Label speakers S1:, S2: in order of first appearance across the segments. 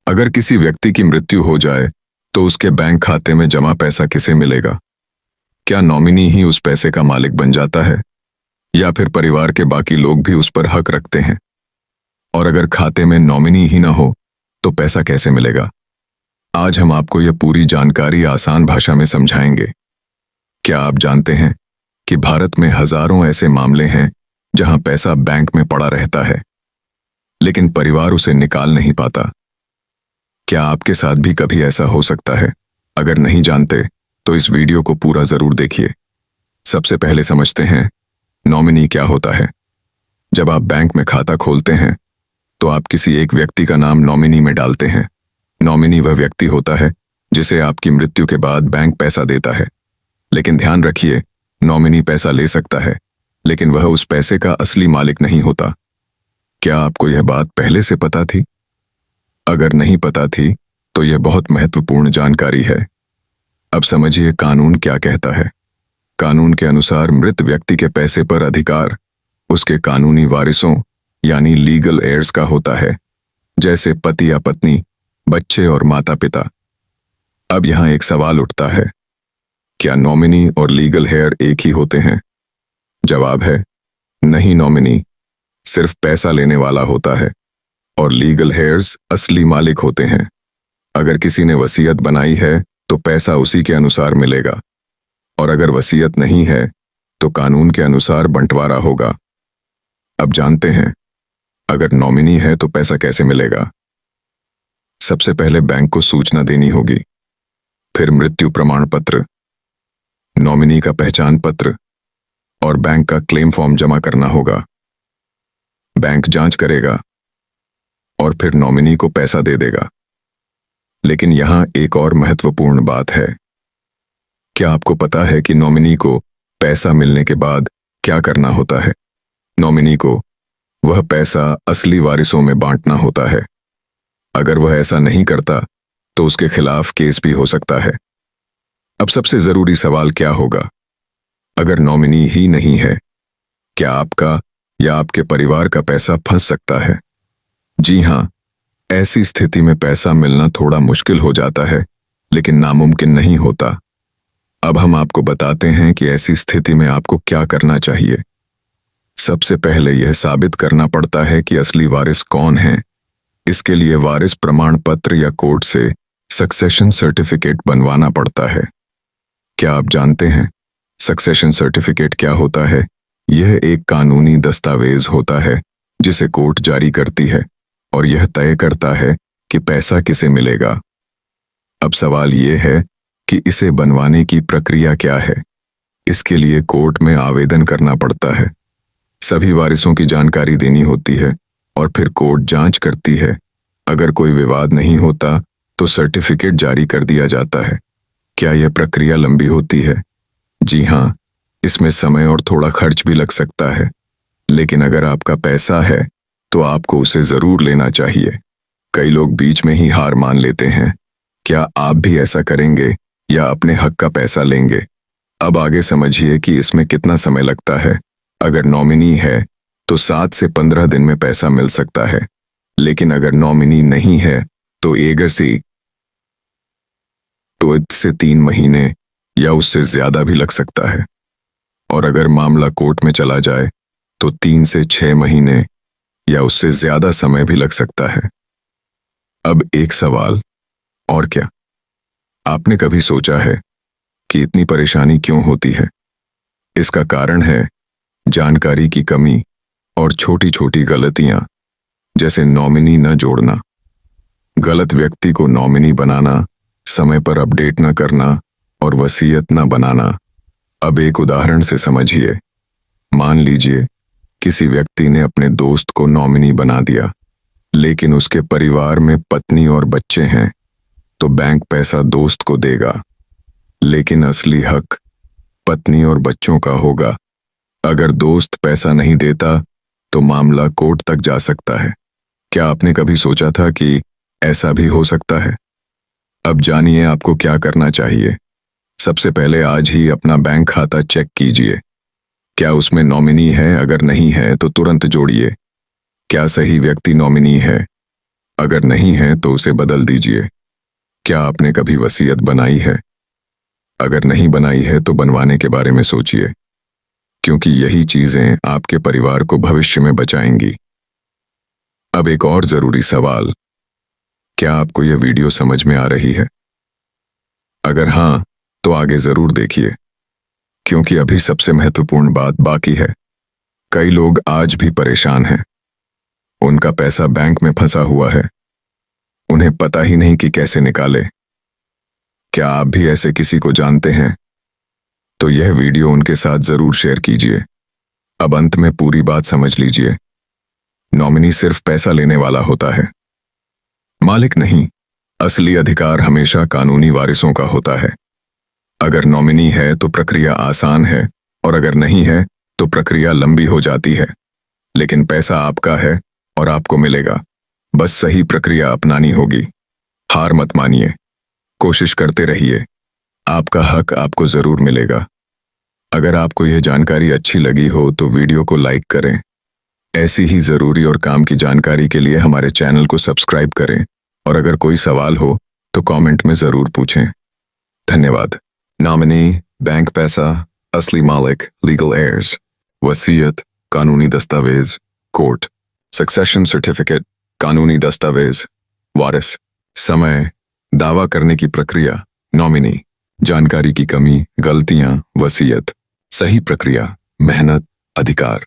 S1: अगर किसी व्यक्ति की मृत्यु हो जाए तो उसके बैंक खाते में जमा पैसा किसे मिलेगा? क्या नॉमिनी ही उस पैसे का मालिक बन जाता है या फिर परिवार के बाकी लोग भी उस पर हक रखते हैं? और अगर खाते में नॉमिनी ही ना हो तो पैसा कैसे मिलेगा? आज हम आपको यह पूरी जानकारी आसान भाषा में समझाएंगे। क्या आप जानते हैं कि भारत में हजारों ऐसे मामले हैं जहां पैसा बैंक में पड़ा रहता है लेकिन परिवार उसे निकाल नहीं पाता? क्या आपके साथ भी कभी ऐसा हो सकता है? अगर नहीं जानते तो इस वीडियो को पूरा जरूर देखिए। सबसे पहले समझते हैं नॉमिनी क्या होता है। जब आप बैंक में खाता खोलते हैं तो आप किसी एक व्यक्ति का नाम नॉमिनी में डालते हैं। नॉमिनी वह व्यक्ति होता है जिसे आपकी मृत्यु के बाद बैंक पैसा देता है। लेकिन ध्यान रखिए, नॉमिनी पैसा ले सकता है लेकिन वह उस पैसे का असली मालिक नहीं होता। क्या आपको यह बात पहले से पता थी? अगर नहीं पता थी तो यह बहुत महत्वपूर्ण जानकारी है। अब समझिए कानून क्या कहता है। कानून के अनुसार मृत व्यक्ति के पैसे पर अधिकार उसके कानूनी वारिसों यानी लीगल एयर्स का होता है, जैसे पति या पत्नी, बच्चे और माता पिता। अब यहां एक सवाल उठता है, क्या नॉमिनी और लीगल हेयर एक ही होते हैं? जवाब है नहीं, नॉमिनी सिर्फ पैसा लेने वाला होता है और लीगल हेयर्स असली मालिक होते हैं। अगर किसी ने वसीयत बनाई है तो पैसा उसी के अनुसार मिलेगा और अगर वसीयत नहीं है तो कानून के अनुसार बंटवारा होगा। अब जानते हैं अगर नॉमिनी है तो पैसा कैसे मिलेगा। सबसे पहले बैंक को सूचना देनी होगी, फिर मृत्यु प्रमाण पत्र, नॉमिनी का पहचान पत्र और बैंक का क्लेम फॉर्म जमा करना होगा। बैंक जांच करेगा और फिर नॉमिनी को पैसा दे देगा। लेकिन यहां एक और महत्वपूर्ण बात है। क्या आपको पता है कि नॉमिनी को पैसा मिलने के बाद क्या करना होता है? नॉमिनी को वह पैसा असली वारिसों में बांटना होता है। अगर वह ऐसा नहीं करता तो उसके खिलाफ केस भी हो सकता है। अब सबसे जरूरी सवाल क्या होगा? अगर नॉमिनी ही नहीं है, क्या आपका या आपके परिवार का पैसा फंस सकता है? जी हां, ऐसी स्थिति में पैसा मिलना थोड़ा मुश्किल हो जाता है लेकिन नामुमकिन नहीं होता। अब हम आपको बताते हैं कि ऐसी स्थिति में आपको क्या करना चाहिए। सबसे पहले यह साबित करना पड़ता है कि असली वारिस कौन है। इसके लिए वारिस प्रमाण पत्र या कोर्ट से सक्सेशन सर्टिफिकेट बनवाना पड़ता है। क्या आप जानते हैं सक्सेशन सर्टिफिकेट क्या होता है? यह एक कानूनी दस्तावेज होता है जिसे कोर्ट जारी करती है और यह तय करता है कि पैसा किसे मिलेगा। अब सवाल यह है कि इसे बनवाने की प्रक्रिया क्या है। इसके लिए कोर्ट में आवेदन करना पड़ता है, सभी वारिसों की जानकारी देनी होती है और फिर कोर्ट जांच करती है। अगर कोई विवाद नहीं होता तो सर्टिफिकेट जारी कर दिया जाता है। क्या यह प्रक्रिया लंबी होती है? जी हां, इसमें समय और थोड़ा खर्च भी लग सकता है, लेकिन अगर आपका पैसा है तो आपको उसे जरूर लेना चाहिए। कई लोग बीच में ही हार मान लेते हैं। क्या आप भी ऐसा करेंगे या अपने हक का पैसा लेंगे? अब आगे समझिए कि इसमें कितना समय लगता है। अगर नॉमिनी है तो 7 से 15 दिन में पैसा मिल सकता है, लेकिन अगर नॉमिनी नहीं है तो इससे 3 महीने या उससे ज्यादा भी लग सकता है। और अगर मामला कोर्ट में चला जाए तो 3 से 6 महीने या उससे ज्यादा समय भी लग सकता है। अब एक सवाल और, क्या आपने कभी सोचा है कि इतनी परेशानी क्यों होती है? इसका कारण है जानकारी की कमी और छोटी छोटी गलतियां, जैसे नॉमिनी न जोड़ना, गलत व्यक्ति को नॉमिनी बनाना, समय पर अपडेट न करना और वसीयत न बनाना। अब एक उदाहरण से समझिए। मान लीजिए किसी व्यक्ति ने अपने दोस्त को नॉमिनी बना दिया, लेकिन उसके परिवार में पत्नी और बच्चे हैं, तो बैंक पैसा दोस्त को देगा, लेकिन असली हक पत्नी और बच्चों का होगा। अगर दोस्त पैसा नहीं देता तो मामला कोर्ट तक जा सकता है। क्या आपने कभी सोचा था कि ऐसा भी हो सकता है? अब जानिए आपको क्या करना चाहिए। सबसे पहले आज ही अपना बैंक खाता चेक कीजिए। क्या उसमें नॉमिनी है? अगर नहीं है तो तुरंत जोड़िए। क्या सही व्यक्ति नॉमिनी है? अगर नहीं है तो उसे बदल दीजिए। क्या आपने कभी वसीयत बनाई है? अगर नहीं बनाई है तो बनवाने के बारे में सोचिए, क्योंकि यही चीजें आपके परिवार को भविष्य में बचाएंगी। अब एक और जरूरी सवाल, क्या आपको यह वीडियो समझ में आ रही है? अगर हाँ, तो आगे जरूर देखिए, क्योंकि अभी सबसे महत्वपूर्ण बात बाकी है। कई लोग आज भी परेशान हैं। उनका पैसा बैंक में फंसा हुआ है। उन्हें पता ही नहीं कि कैसे निकाले। क्या आप भी ऐसे किसी को जानते हैं? तो यह वीडियो उनके साथ जरूर शेयर कीजिए। अब अंत में पूरी बात समझ लीजिए। नॉमिनी सिर्फ पैसा लेने वाला होता है, मालिक नहीं। असली अधिकार हमेशा कानूनी वारिसों का होता है। अगर नॉमिनी है तो प्रक्रिया आसान है, और अगर नहीं है तो प्रक्रिया लंबी हो जाती है। लेकिन पैसा आपका है और आपको मिलेगा। बस सही प्रक्रिया अपनानी होगी। हार मत मानिए, कोशिश करते रहिए। आपका हक आपको जरूर मिलेगा। अगर आपको यह जानकारी अच्छी लगी हो तो वीडियो को लाइक करें। ऐसी ही जरूरी और काम की जानकारी के लिए हमारे चैनल को सब्सक्राइब करें, और अगर कोई सवाल हो तो कमेंट में जरूर पूछें। धन्यवाद। नॉमिनी, बैंक पैसा, असली मालिक, लीगल एयर्स, वसीयत, कानूनी दस्तावेज, कोर्ट, सक्सेशन सर्टिफिकेट, कानूनी दस्तावेज, वारिस, समय, दावा करने की प्रक्रिया, नॉमिनी, जानकारी की कमी, गलतियां, वसीयत, सही प्रक्रिया, मेहनत, अधिकार।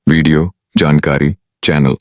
S1: वीडियो, जानकारी, चैनल